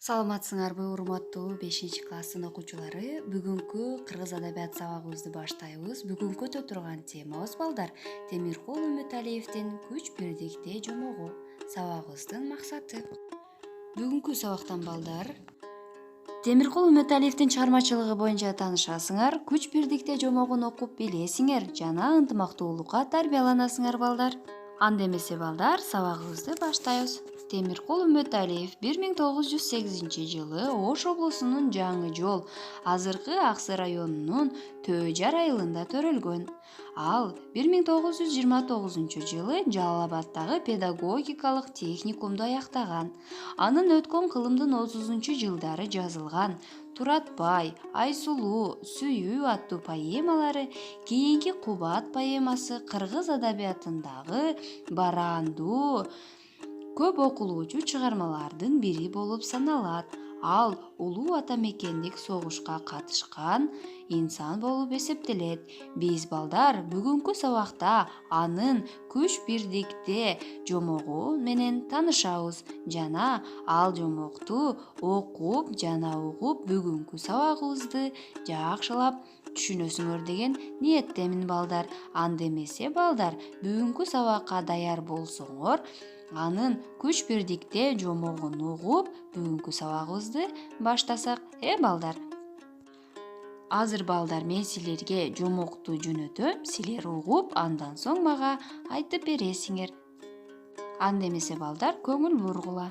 Саламатсыңарбы урматтуу 5-класстын окуучулары? Бүгүнкү кыргыз адабият сабагыбызды баштайбыз. Бүгүнкү өтө турган темабыз балдар Темиркул Үмүталиевдин Күч бирдикте жомогу. Сабагыбыздын максаты. Бүгүнкү сабактан балдар Темиркул Үмүталиевдин чыгармачылыгы боюнча таанышасыңар, күч бирдикте жомогун окуп билесиңер жана ынтымактуулукка тарбияланасыңар балдар. Анда эмесе балдар, сабагыбызды баштайбыз. Темиркул Үмүталиев 1908 жылы Ош облусунун Жаңы Жол, азыркы Аксы районунун Төөжар айылында төрөлгөн. Ал 1929 жылы Жалал Абаддагы педагогикалык техникумду аяктаган. Анын өткөн кылымдын 30-жылдары жазылган Туратбай, Айсулуу, Сүйүү аттуу поэмалары, кийинки Кубат поэмасы кыргыз адабиятындагы бараандуу, көп окулуучу чыгармалардын бири болуп саналат. Ал улуу ата мекендик согушка катышкан инсан болуп эсептелет. Биз балдар бүгүнкү сабакта анын Күч бирдикте жомогу менен таанышабыз жана ал жомокту окуп жана угуп бүгүнкү сабагыбызды жакшылап түшүнөсүңөр деген ниеттемин балдар. Анда эмесе балдар, бүгүнкү сабакка даяр болсоңор, анын Күч бирдикте жомогун угуп бүгүнкү сабагыбызды баштасак, балдар. Азыр балдар, мен силерге жомокту жөнөтөм, силер угуп, андан соң мага айтып бересиңер. Анда эмесе балдар, көңүл бургула.